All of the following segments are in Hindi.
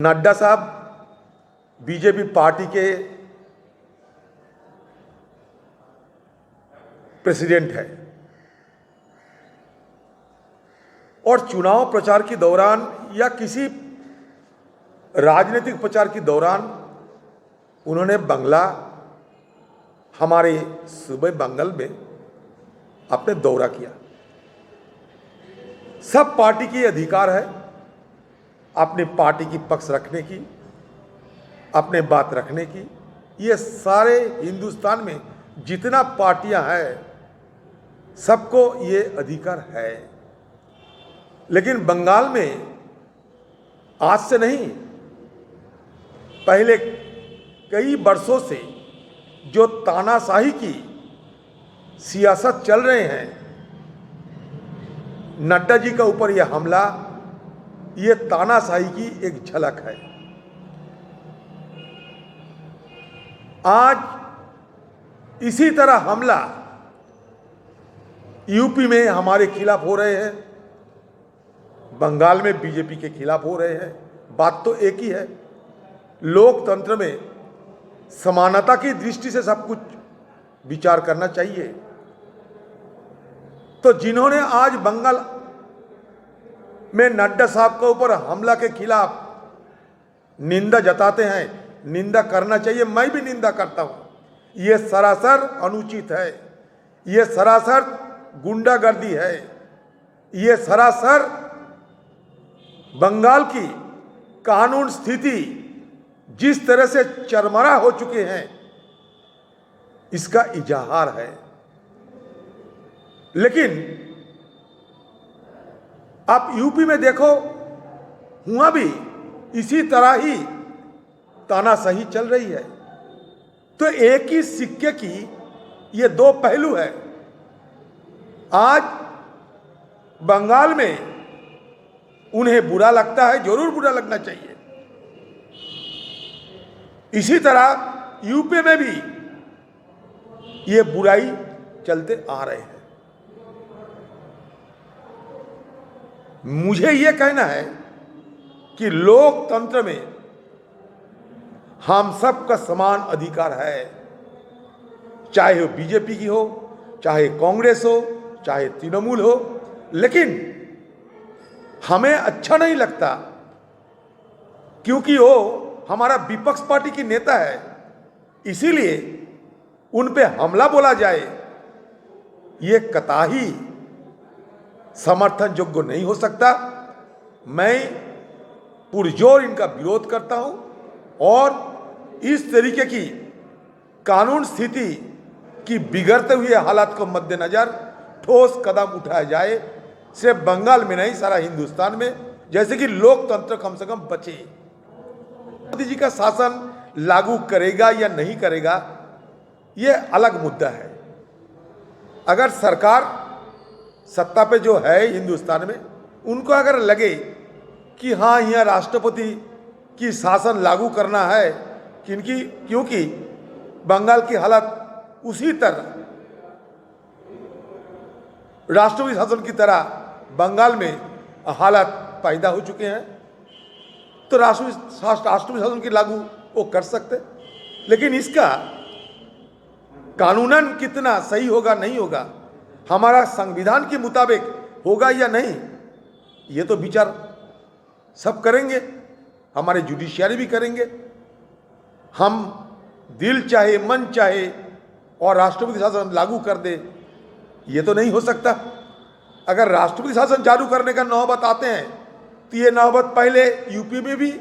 नड्डा साहब बीजेपी पार्टी के प्रेसिडेंट है और चुनाव प्रचार के दौरान या किसी राजनीतिक प्रचार के दौरान उन्होंने बंगला हमारे सूबे बंगाल में अपने दौरा किया। सब पार्टी की अधिकार है अपनी पार्टी की पक्ष रखने की, अपने बात रखने की। ये सारे हिंदुस्तान में जितना पार्टियां हैं सबको ये अधिकार है, लेकिन बंगाल में आज से नहीं, पहले कई वर्षों से जो तानाशाही की सियासत चल रहे हैं, नड्डा जी का ऊपर यह हमला ये तानाशाही की एक झलक है। आज इसी तरह हमला यूपी में हमारे खिलाफ हो रहे हैं, बंगाल में बीजेपी के खिलाफ हो रहे हैं। बात तो एक ही है, लोकतंत्र में समानता की दृष्टि से सब कुछ विचार करना चाहिए। तो जिन्होंने आज बंगाल में नड्डा साहब के ऊपर हमला के खिलाफ निंदा जताते हैं, निंदा करना चाहिए, मैं भी निंदा करता हूं। यह सरासर अनुचित है, यह सरासर गुंडागर्दी है, यह सरासर बंगाल की कानून स्थिति जिस तरह से चरमरा हो चुके हैं इसका इजहार है। लेकिन आप यूपी में देखो, हुआ भी इसी तरह ही तानाशाही चल रही है। तो एक ही सिक्के की ये दो पहलू है। आज बंगाल में उन्हें बुरा लगता है, जरूर बुरा लगना चाहिए। इसी तरह यूपी में भी ये बुराई चलते आ रहे हैं। मुझे यह कहना है कि लोकतंत्र में हम सबका समान अधिकार है, चाहे वो बीजेपी की हो, चाहे कांग्रेस हो, चाहे तृणमूल हो। लेकिन हमें अच्छा नहीं लगता क्योंकि वो हमारा विपक्ष पार्टी की नेता है, इसीलिए उन पे हमला बोला जाए, ये कतई समर्थन योग्य नहीं हो सकता। मैं पुरजोर इनका विरोध करता हूं और इस तरीके की कानून स्थिति की बिगड़ते हुए हालात को मद्देनजर ठोस कदम उठाया जाए, सिर्फ बंगाल में नहीं सारा हिंदुस्तान में, जैसे कि लोकतंत्र कम से कम बचे। मोदी जी का शासन लागू करेगा या नहीं करेगा यह अलग मुद्दा है। अगर सरकार सत्ता पे जो है हिंदुस्तान में, उनको अगर लगे कि हाँ यहाँ राष्ट्रपति की शासन लागू करना है क्योंकि बंगाल की हालत उसी तरह राष्ट्रपति शासन की तरह बंगाल में हालात पैदा हो चुके हैं, तो राष्ट्रपति शासन की लागू वो कर सकते। लेकिन इसका कानूनन कितना सही होगा नहीं होगा, हमारा संविधान के मुताबिक होगा या नहीं, ये तो विचार सब करेंगे, हमारे जुडिशियरी भी करेंगे। हम दिल चाहे मन चाहे और राष्ट्रपति शासन लागू कर दे, ये तो नहीं हो सकता। अगर राष्ट्रपति शासन चालू करने का नौबत आते हैं तो ये नौबत पहले यूपी में भी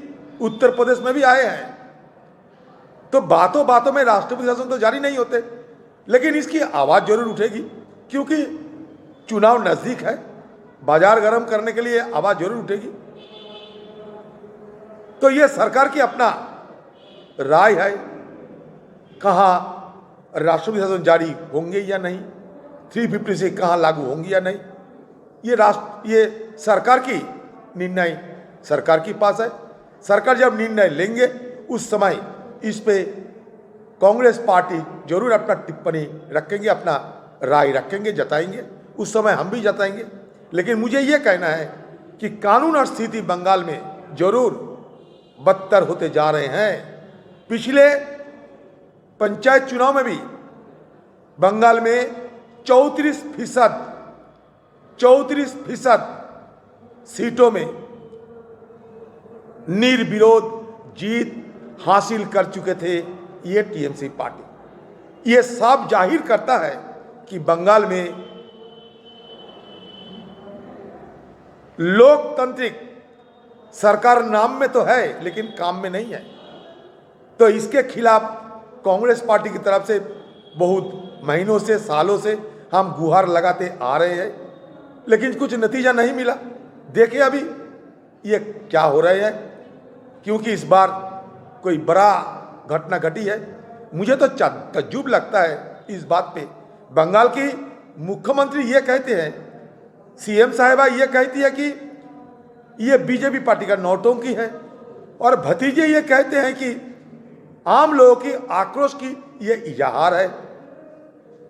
उत्तर प्रदेश में भी आए हैं। तो बातों बातों में राष्ट्रपति शासन तो जारी नहीं होते, लेकिन इसकी आवाज़ जरूर उठेगी क्योंकि चुनाव नज़दीक है, बाजार गर्म करने के लिए आवाज़ जरूर उठेगी। तो ये सरकार की अपना राय है, कहाँ राष्ट्रपति शासन जारी होंगे या नहीं, 350 कहाँ लागू होंगी या नहीं, ये सरकार की निर्णय सरकार के पास है। सरकार जब निर्णय लेंगे उस समय इस पे कांग्रेस पार्टी जरूर अपना टिप्पणी रखेंगे, अपना राय रखेंगे, जताएंगे, उस समय हम भी जताएंगे। लेकिन मुझे ये कहना है कि कानून और स्थिति बंगाल में जरूर बदतर होते जा रहे हैं। पिछले पंचायत चुनाव में भी बंगाल में 34% सीटों में निर्विरोध जीत हासिल कर चुके थे ये टीएमसी पार्टी। ये साफ जाहिर करता है कि बंगाल में लोकतांत्रिक सरकार नाम में तो है लेकिन काम में नहीं है। तो इसके खिलाफ कांग्रेस पार्टी की तरफ से बहुत महीनों से सालों से हम गुहार लगाते आ रहे हैं, लेकिन कुछ नतीजा नहीं मिला। देखिए अभी ये क्या हो रहा है, क्योंकि इस बार कोई बड़ा घटना घटी है। मुझे तो तज्जुब लगता है इस बात पे। बंगाल की मुख्यमंत्री ये कहते हैं, सीएम साहिबा ये कहती है कि ये बीजेपी पार्टी का नौटंकी है, और भतीजे ये कहते हैं कि आम लोगों की आक्रोश की ये इजहार है।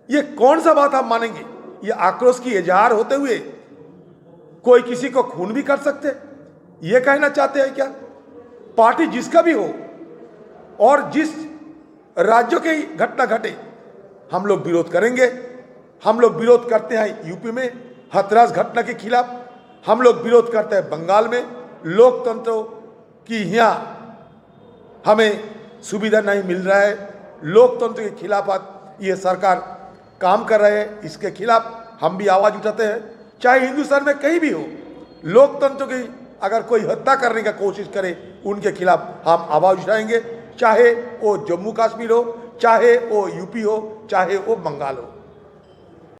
ये कौन सा बात आप मानेंगे? ये आक्रोश की इजहार होते हुए कोई किसी को खून भी कर सकते, ये कहना चाहते हैं क्या? पार्टी जिसका भी हो और जिस राज्यों की घटना घटे, हम लोग विरोध करेंगे। हम लोग विरोध करते हैं यूपी में हथरास घटना के खिलाफ, हम लोग विरोध करते हैं बंगाल में लोकतंत्र की यहाँ हमें सुविधा नहीं मिल रहा है, लोकतंत्र के खिलाफ ये सरकार काम कर रहे हैं, इसके खिलाफ हम भी आवाज़ उठाते हैं। चाहे हिंदुस्तान में कहीं भी हो, लोकतंत्र की अगर कोई हत्या करने का कोशिश करे उनके खिलाफ हम आवाज़ उठाएंगे, चाहे वो जम्मू कश्मीर हो, चाहे वो यूपी हो, चाहे वो बंगाल हो।